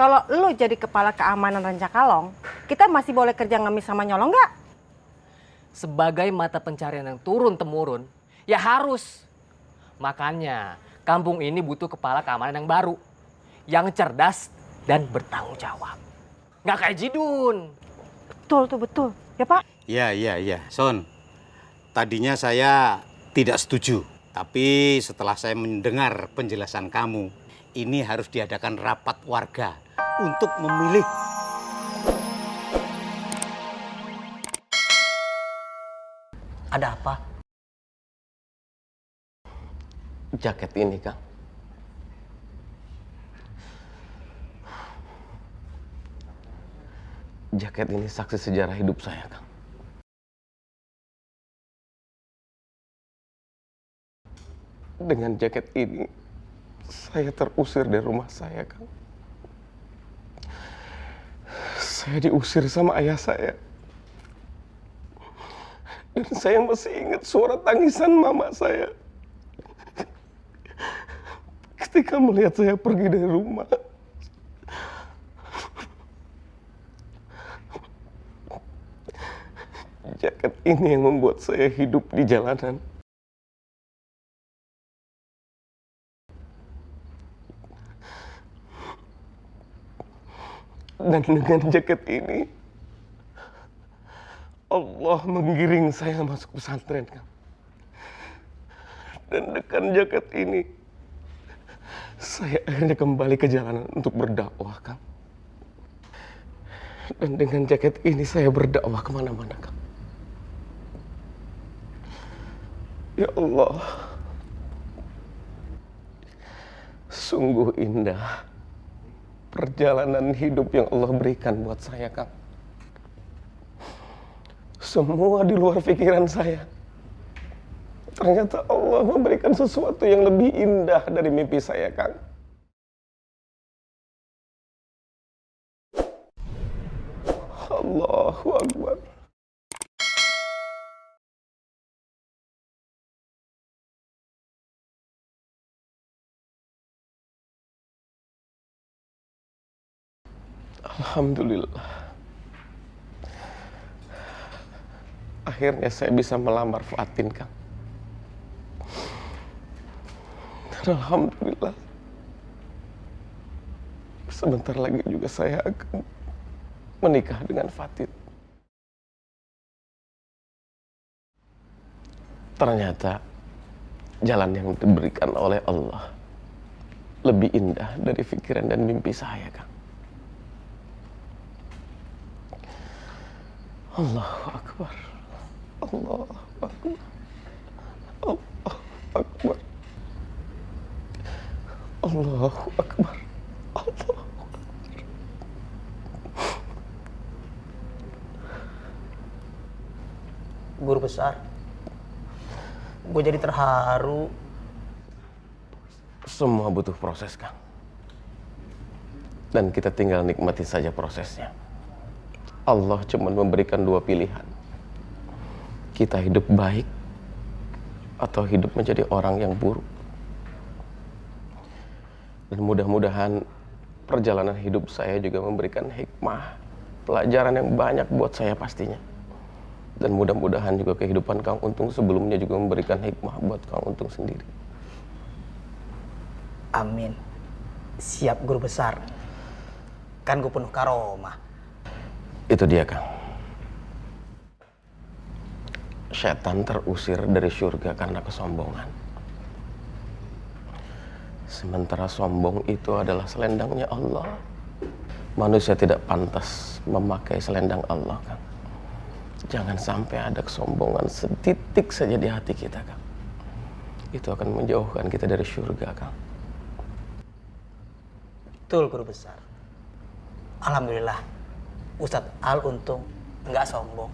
Kalau lu jadi kepala keamanan Rancakalong, kita masih boleh kerja ngemis sama nyolong nggak? Sebagai mata pencarian yang turun-temurun, ya harus. Makanya kampung ini butuh kepala keamanan yang baru. Yang cerdas dan bertanggung jawab. Nggak kayak Jidun. Betul tuh, betul. Ya Pak? Iya. Son, tadinya saya tidak setuju. Tapi setelah saya mendengar penjelasan kamu, ini harus diadakan rapat warga untuk memilih. Ada apa? Jaket ini, Kang. Jaket ini saksi sejarah hidup saya, Kang. Dengan jaket ini, saya terusir dari rumah saya, Kang. Saya diusir sama ayah saya. Dan saya masih ingat suara tangisan mama saya ketika melihat saya pergi dari rumah. Jaket ini yang membuat saya hidup di jalanan. Dan dengan jaket ini, Allah menggiring saya masuk pesantren, Kang. Dan dengan jaket ini, saya akhirnya kembali ke jalanan untuk berdakwah, Kang. Dan dengan jaket ini saya berdakwah kemana-mana, Kang. Ya Allah, sungguh indah perjalanan hidup yang Allah berikan buat saya, Kang. Semua di luar pikiran saya. Ternyata Allah memberikan sesuatu yang lebih indah dari mimpi saya, Kang. Allahu Akbar. Alhamdulillah. Akhirnya saya bisa melamar Fatin, Kang. Dan alhamdulillah, sebentar lagi juga saya akan menikah dengan Fatin. Ternyata jalan yang diberikan oleh Allah lebih indah dari pikiran dan mimpi saya, Kang. Allahu Akbar. Allahu Akbar. Allahu Akbar. Allahu Akbar. Allahu Akbar. Guru besar, gue jadi terharu. Semua butuh proses, Kang. Dan kita tinggal nikmati saja prosesnya. Allah cuma memberikan dua pilihan. Kita hidup baik atau hidup menjadi orang yang buruk. Dan mudah-mudahan perjalanan hidup saya juga memberikan hikmah, pelajaran yang banyak buat saya pastinya. Dan mudah-mudahan juga kehidupan Kang Untung sebelumnya juga memberikan hikmah buat Kang Untung sendiri. Amin. Siap guru besar. Kan gue penuh karomah. Itu dia, Kang. Setan terusir dari surga karena kesombongan. Sementara sombong itu adalah selendangnya Allah. Manusia tidak pantas memakai selendang Allah, Kang. Jangan sampai ada kesombongan setitik saja di hati kita, Kang. Itu akan menjauhkan kita dari surga, Kang. Betul guru besar. Alhamdulillah, Ustadz Al Untung nggak sombong.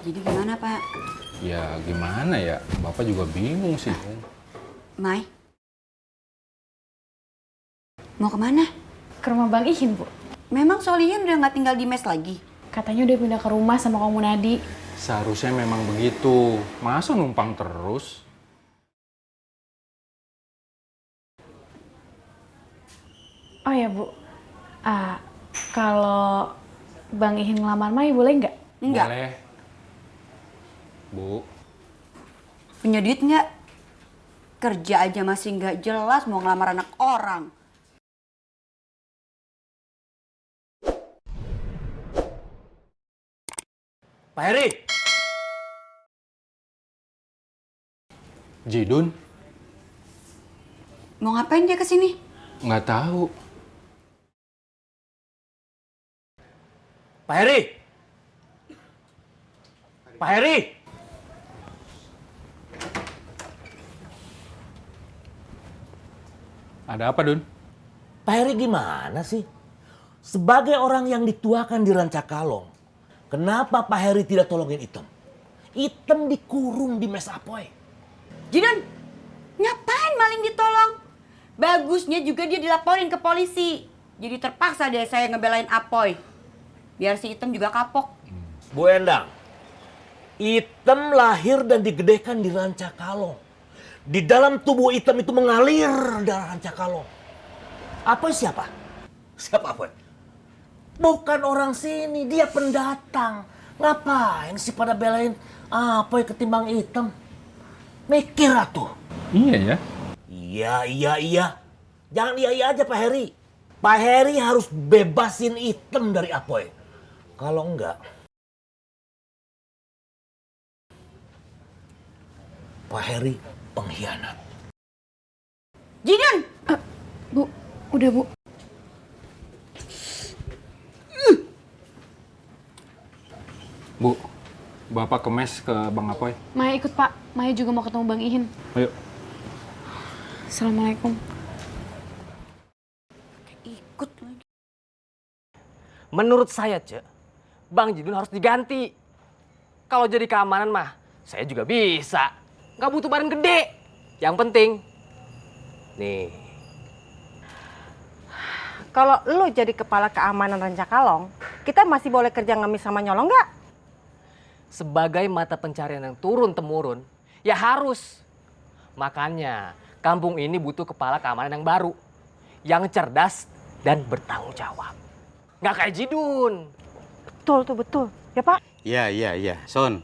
Jadi gimana, Pak? Ya gimana ya, Bapak juga bingung sih. Mai? Mau kemana? Ke rumah Bang Ihin, Bu. Memang Solihin udah nggak tinggal di mes lagi? Katanya udah pindah ke rumah sama Kamu Nadi. Seharusnya memang begitu. Masa numpang terus? Oh ya Bu, kalau Bang Ihin ngelamar Mai boleh nggak? Enggak. Boleh. Bu, Punya duit nggak? Kerja aja masih nggak jelas mau ngelamar anak orang. Pak Heri! Jidun? Mau ngapain dia kesini? Nggak tahu. Pak Heri! Pak Heri! Ada apa, Dun? Pak Heri gimana sih? Sebagai orang yang dituakan di Rancakalong, kenapa Pak Heri tidak tolongin Item? Item dikurung di mes Apoy. Jidan, ngapain maling ditolong? Bagusnya juga dia dilaporin ke polisi. Jadi terpaksa deh saya ngebelain Apoy. Biar si Item juga kapok. Bu Endang, Item lahir dan digedekan di Rancakalong. Di dalam tubuh Item itu mengalir darah Rancakalong. Apoy siapa? Siapa Apoy? Bukan orang sini, dia pendatang. Ngapain sih pada belain Apoy ketimbang Item? Mikir atuh. Iya ya. Iya. Jangan iya aja Pak Heri. Pak Heri harus bebasin Item dari Apoy. Kalau enggak, Pak Heri pengkhianat. Jidan! Bu, udah Bu. Bu, Bapak ke mes ke Bang Apoy. Maya ikut Pak, Maya juga mau ketemu Bang Ihin. Ayo. Assalamualaikum. Ikut lagi. Menurut saya, Cek, Bang Jidun harus diganti. Kalau jadi keamanan mah, saya juga bisa. Nggak butuh badan gede. Yang penting, nih. Kalau lu jadi kepala keamanan Rancakalong, kita masih boleh kerja ngemis sama nyolong nggak? Sebagai mata pencarian yang turun-temurun, ya harus. Makanya, kampung ini butuh kepala keamanan yang baru. Yang cerdas dan bertanggung jawab. Nggak kayak Jidun. Betul. Ya Pak? Ya. Son,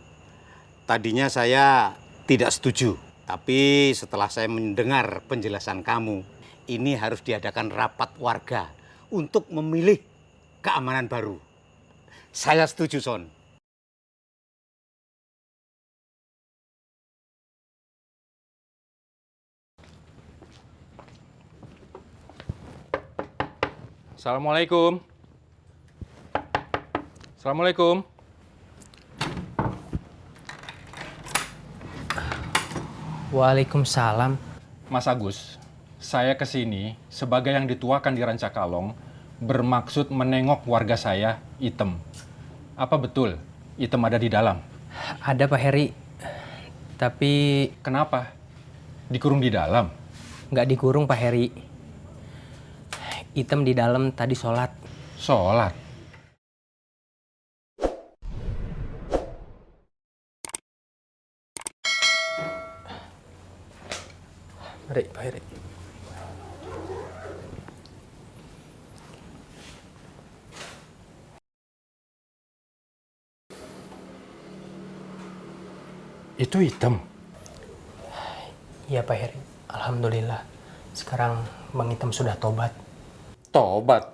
tadinya saya tidak setuju. Tapi setelah saya mendengar penjelasan kamu, ini harus diadakan rapat warga untuk memilih keamanan baru. Saya setuju, Son. Assalamualaikum. Assalamualaikum. Waalaikumsalam. Mas Agus, saya kesini sebagai yang dituakan di Rancakalong bermaksud menengok warga saya, Item. Apa betul Item ada di dalam? Ada Pak Heri, tapi Kenapa? Dikurung di dalam? nggak dikurung Pak Heri. Item di dalam tadi sholat. Sholat? Mari Pak Heri. Itu Item? Iya Pak Heri, alhamdulillah. Sekarang Bang Item sudah tobat. Tobat?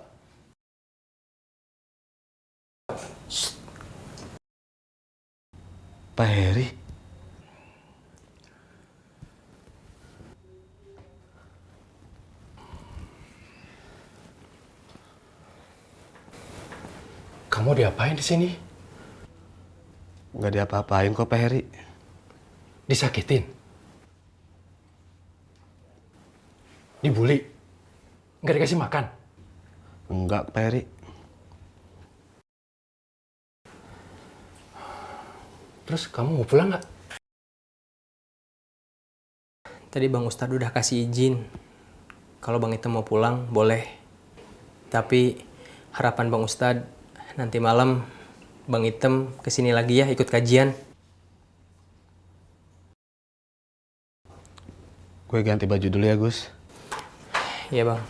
Pak Heri? Kamu diapain di sini? Nggak diapa-apain kok Pak Heri. Disakitin? Dibully? Nggak dikasih makan? Enggak Pak Heri. Terus kamu mau pulang nggak? Tadi Bang Ustadz udah kasih izin. Kalau Bang Item mau pulang, boleh. Tapi harapan Bang Ustadz nanti malam Bang Item kesini lagi ya ikut kajian. Gue ganti baju dulu ya, Gus. Iya bang.